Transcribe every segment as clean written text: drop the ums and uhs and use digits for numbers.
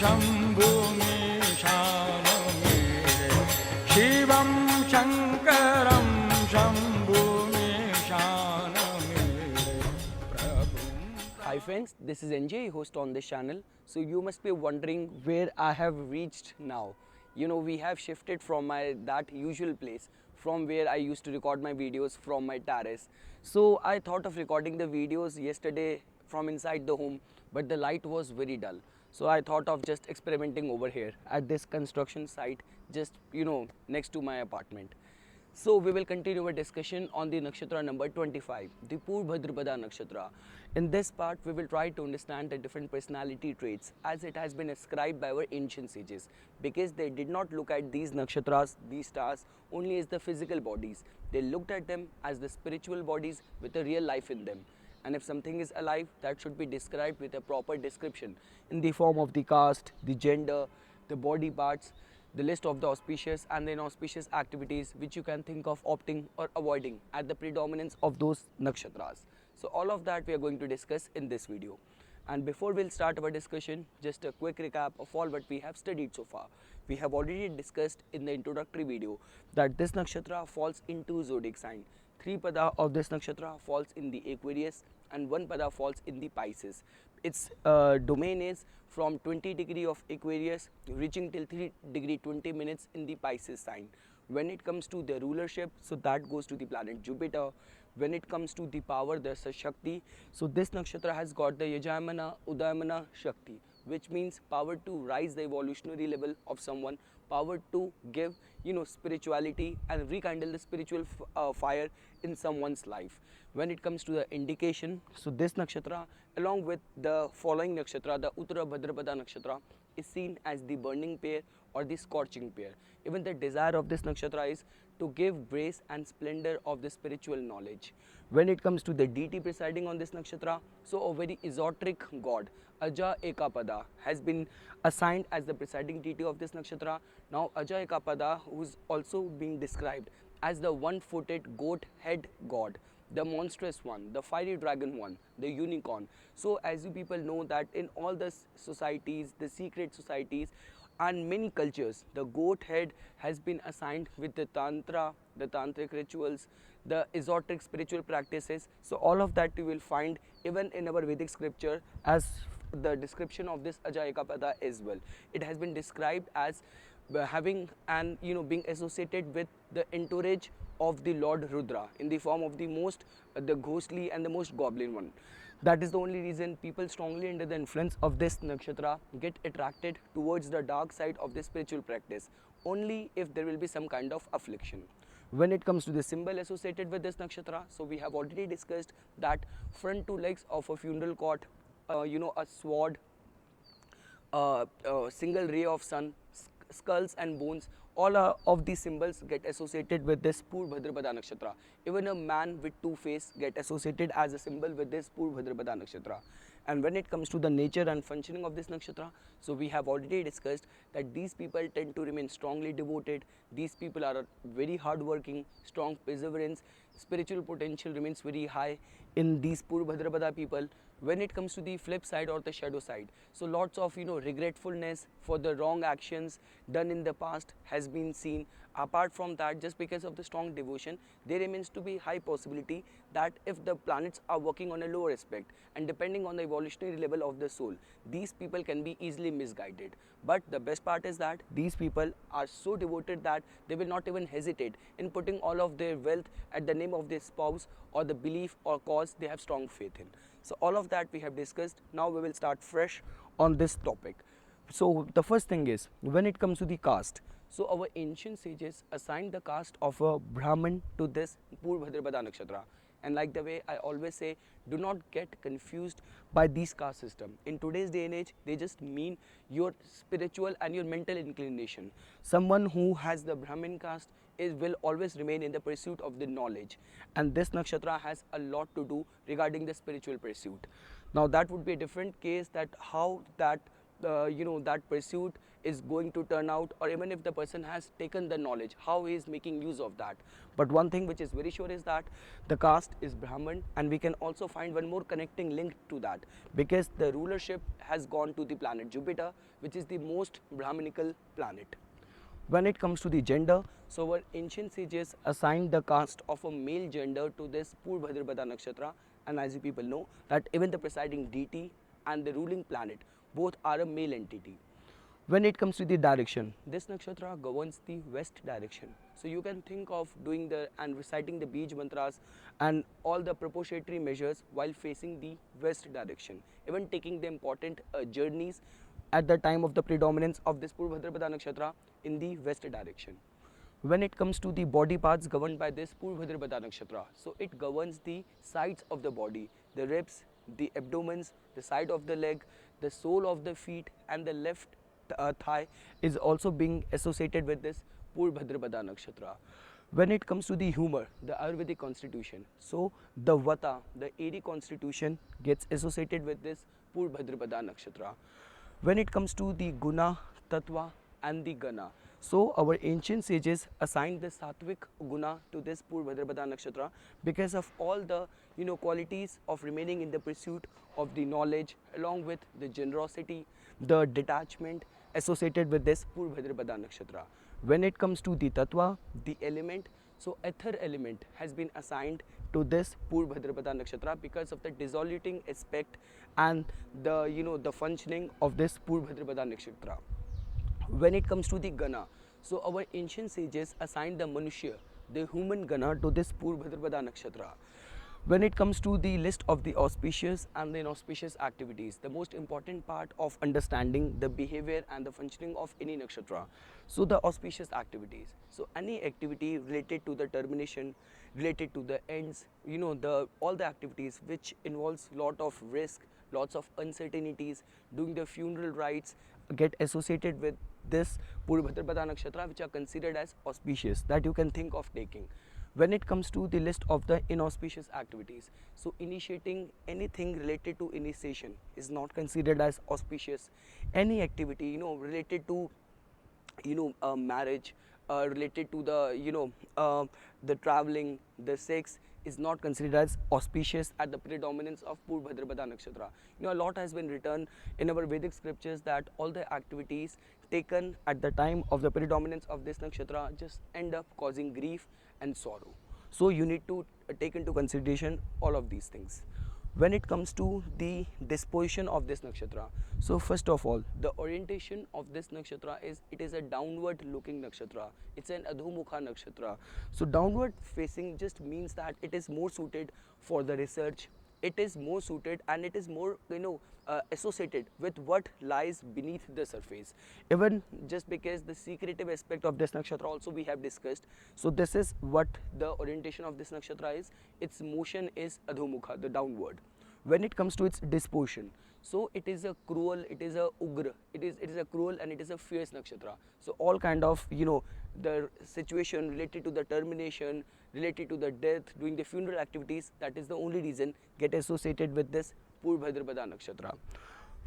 शम्भुमि शानमे शिवं शङ्करं शम्भुमि शानमे प्रभुं. Hi friends, this is NJ, host on this channel. So you must be wondering where I have reached now. You know, we have shifted from that usual place from where I used to record my videos from my terrace. So I thought of recording the videos yesterday from inside the home, but the light was very dull. So I thought of just experimenting over here at this construction site just, next to my apartment. So we will continue our discussion on the nakshatra number 25, the Purva Bhadrapada Nakshatra. In this part, we will try to understand the different personality traits as it has been ascribed by our ancient sages, because they did not look at these nakshatras, these stars, only as the physical bodies. They looked at them as the spiritual bodies with a real life in them. And if something is alive, that should be described with a proper description in the form of the caste, the gender, the body parts, the list of the auspicious and the inauspicious activities which you can think of opting or avoiding at the predominance of those nakshatras. So all of that we are going to discuss in this video. And before we'll start our discussion, just a quick recap of all what we have studied so far. We have already discussed in the introductory video that this nakshatra falls into zodiac sign. 3 pada of this nakshatra falls in the Aquarius and 1 pada falls in the Pisces. Its domain is from 20 degree of Aquarius reaching till 3 degree 20 minutes in the Pisces sign. When it comes to the rulership, so that goes to the planet Jupiter. When it comes to the power, there's a Shakti. So this nakshatra has got the Yajamana, Udayamana, Shakti, which means power to rise the evolutionary level of someone, power to give, spirituality and rekindle the spiritual fire in someone's life. When it comes to the indication, so this nakshatra along with the following nakshatra, the Uttara Bhadrapada Nakshatra, is seen as the burning pair or the scorching pair. Even the desire of this nakshatra is to give grace and splendor of the spiritual knowledge. When it comes to the deity presiding on this nakshatra, so a very esoteric god, Aja Ekapada, has been assigned as the presiding deity of this nakshatra. Now Aja Ekapada, who is also being described as the one-footed goat head god, the monstrous one, the fiery dragon one, the unicorn. So as you people know that in all the societies, the secret societies and many cultures, the goat head has been assigned with the tantra, the tantric rituals, the esoteric spiritual practices. So all of that you will find even in our Vedic scripture as the description of this Ajayakapada as well. It has been described as having and being associated with the entourage of the Lord Rudra in the form of the most the ghostly and the most goblin one. That is the only reason people strongly under the influence of this nakshatra get attracted towards the dark side of this spiritual practice, only if there will be some kind of affliction. When it comes to the symbol associated with this nakshatra, so we have already discussed that front 2 legs of a funeral cot, a sword, single ray of sun, skulls and bones, all of these symbols get associated with this Purva Bhadrapada Nakshatra. Even a man with 2 faces get associated as a symbol with this Purva Bhadrapada Nakshatra. And when it comes to the nature and functioning of this nakshatra, so we have already discussed that these people tend to remain strongly devoted. These people are very hardworking, strong perseverance, spiritual potential remains very high in these Purva Bhadrapada people. When it comes to the flip side or the shadow side, so lots of regretfulness for the wrong actions done in the past has been seen. Apart from that, just because of the strong devotion, there remains to be high possibility that if the planets are working on a lower aspect and depending on the evolutionary level of the soul, these people can be easily misguided. But the best part is that these people are so devoted that they will not even hesitate in putting all of their wealth at the name of their spouse or the belief or cause they have strong faith in. So all of that we have discussed. Now we will start fresh on this topic. So the first thing is, when it comes to the caste, so our ancient sages assigned the caste of a Brahmin to this Purva Bhadrapada Nakshatra. And like the way I always say, do not get confused by these caste system. In today's day and age, they just mean your spiritual and your mental inclination. Someone who has the Brahmin caste will always remain in the pursuit of the knowledge, and this nakshatra has a lot to do regarding the spiritual pursuit. Now that would be a different case, that how that that pursuit is going to turn out, or even if the person has taken the knowledge, how he is making use of that. But one thing which is very sure is that the caste is Brahman, and we can also find one more connecting link to that, because the rulership has gone to the planet Jupiter, which is the most Brahmanical planet. When it comes to the gender, so our ancient sages assigned the caste of a male gender to this Purva Bhadrapada Nakshatra, and as you people know that even the presiding deity and the ruling planet both are a male entity. When it comes to the direction, this nakshatra governs the west direction. So you can think of doing the and reciting the bij mantras and all the propository measures while facing the west direction, even taking the important journeys at the time of the predominance of this Purva Bhadrapada Nakshatra in the west direction. When it comes to the body parts governed by this Purva Bhadrapada Nakshatra, so it governs the sides of the body, the ribs, the abdomens, the side of the leg, the sole of the feet, and the left thigh is also being associated with this Purva Bhadrapada Nakshatra. When it comes to the humor, the Ayurvedic Constitution, so the Vata, the airy constitution, gets associated with this Purva Bhadrapada Nakshatra. When it comes to the Guna, Tattva, and the Gana, so our ancient sages assigned the Sattvic Guna to this Purva Bhadrapada Nakshatra because of all the qualities of remaining in the pursuit of the knowledge, along with the generosity, the detachment associated with this Purva Bhadrapada Nakshatra. When it comes to the Tattva, the element, so ether element has been assigned to this Purva Bhadrapada Nakshatra because of the dissoluting aspect and the the functioning of this Purva Bhadrapada Nakshatra. When it comes to the Gana, so our ancient sages assigned the Manushya, the human Gana, to this Purva Bhadrapada Nakshatra. When it comes to the list of the auspicious and the inauspicious activities, the most important part of understanding the behavior and the functioning of any nakshatra, so the auspicious activities, so any activity related to the termination, related to the ends, all the activities which involves lot of risk, lots of uncertainties, doing the funeral rites, get associated with this Purva Bhadrapada Nakshatra, which are considered as auspicious, that you can think of taking. When it comes to the list of the inauspicious activities, so initiating anything related to initiation is not considered as auspicious. Any activity related to marriage, related to the traveling, the sex, is not considered as auspicious at the predominance of Purva Bhadrapada Nakshatra. A lot has been written in our Vedic scriptures that all the activities taken at the time of the predominance of this nakshatra just end up causing grief and sorrow. So you need to take into consideration all of these things. When it comes to the disposition of this nakshatra, so first of all, the orientation of this nakshatra is, it is a downward looking nakshatra. It's an adhumukha nakshatra. So downward facing just means that it is more suited for the research. It is more suited and it is more associated with what lies beneath the surface. Even just because the secretive aspect of this nakshatra also we have discussed. So this is what the orientation of this nakshatra is. Its motion is adhumukha, the downward. When it comes to its disposition, so it is a cruel, it is a ugra, it is a cruel and it is a fierce nakshatra. So all kind of the situation related to the termination, related to the death, doing the funeral activities, that is the only reason get associated with this Purva Bhadrapada Nakshatra.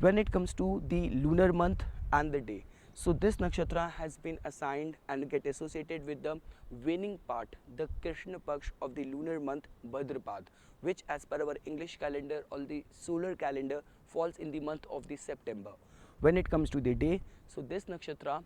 When it comes to the lunar month and the day, so this nakshatra has been assigned and get associated with the waning part, the Krishna Paksh of the lunar month Bhadrapad, which as per our English calendar or the solar calendar falls in the month of the September. When it comes to the day, so this nakshatra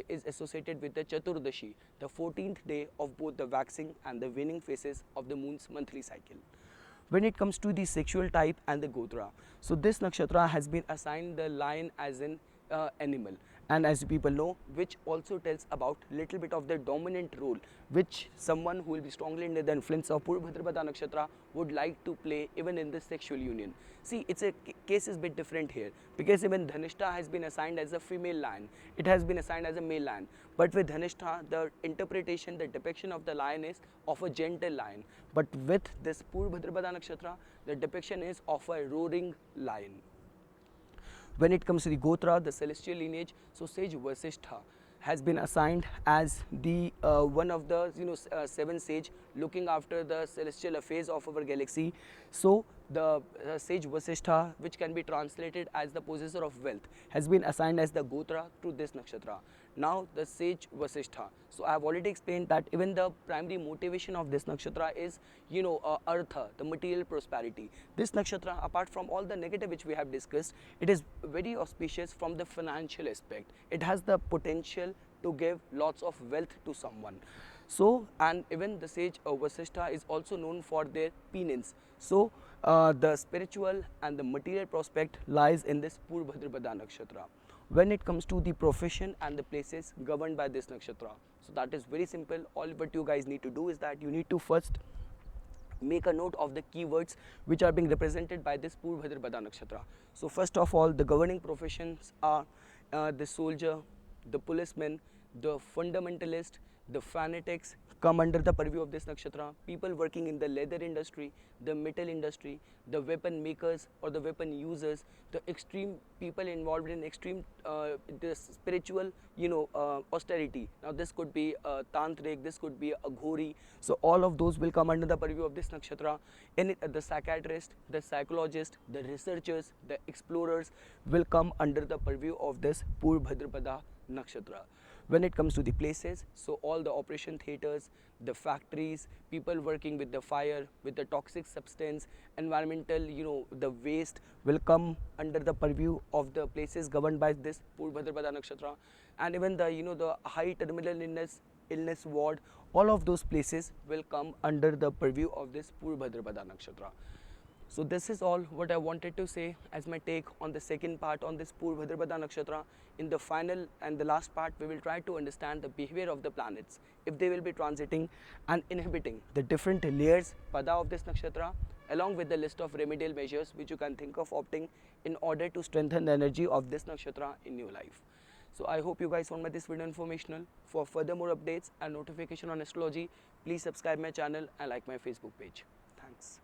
is associated with the Chaturdashi, the 14th day of both the waxing and the waning phases of the moon's monthly cycle. When it comes to the sexual type and the gotra, so this nakshatra has been assigned the lion as an animal, and as people know, which also tells about little bit of the dominant role which someone who will be strongly under the influence of Purva Bhadrapada Nakshatra would like to play even in this sexual union. See, it's a case is a bit different here, because even Dhanishta has been assigned as a female lion, it has been assigned as a male lion, but with Dhanishta the interpretation, the depiction of the lion is of a gentle lion, but with this Purva Bhadrapada Nakshatra the depiction is of a roaring lion. When it comes to the Gotra, the celestial lineage, so sage Vasishtha has been assigned as the one of the seven sage looking after the celestial affairs of our galaxy. So the sage Vasishtha, which can be translated as the possessor of wealth, has been assigned as the Gotra to this nakshatra. Now the sage Vasishtha. So I have already explained that even the primary motivation of this nakshatra is artha, the material prosperity. This nakshatra, apart from all the negative which we have discussed, it is very auspicious from the financial aspect. It has the potential to give lots of wealth to someone. So, and even the sage Vasishtha is also known for their penance. So the spiritual and the material prospect lies in this Purva Bhadrapada Nakshatra. When it comes to the profession and the places governed by this nakshatra, so that is very simple. All what you guys need to do is that you need to first make a note of the keywords which are being represented by this Purva Bhadrapada Nakshatra. So first of all, the governing professions are the soldier, the policeman, the fundamentalist, the fanatics come under the purview of this nakshatra. People working in the leather industry, the metal industry, the weapon makers or the weapon users, the extreme people involved in extreme the spiritual austerity. Now this could be a tantric, this could be a ghori. So all of those will come under the purview of this nakshatra. And the psychiatrist, the psychologist, the researchers, the explorers will come under the purview of this Purva Bhadrapada Nakshatra. When it comes to the places, so all the operation theaters, the factories, people working with the fire, with the toxic substance, environmental, the waste will come under the purview of the places governed by this Purva Bhadrapada Nakshatra. And even the the high terminal illness ward, all of those places will come under the purview of this Purva Bhadrapada Nakshatra. So this is all what I wanted to say as my take on the second part on this Purva Bhadrapada Nakshatra. In the final and the last part, we will try to understand the behavior of the planets, if they will be transiting and inhibiting the different layers, pada of this nakshatra, along with the list of remedial measures which you can think of opting in order to strengthen the energy of this nakshatra in your life. So I hope you guys found this video informational. For further more updates and notification on astrology, please subscribe my channel and like my Facebook page. Thanks.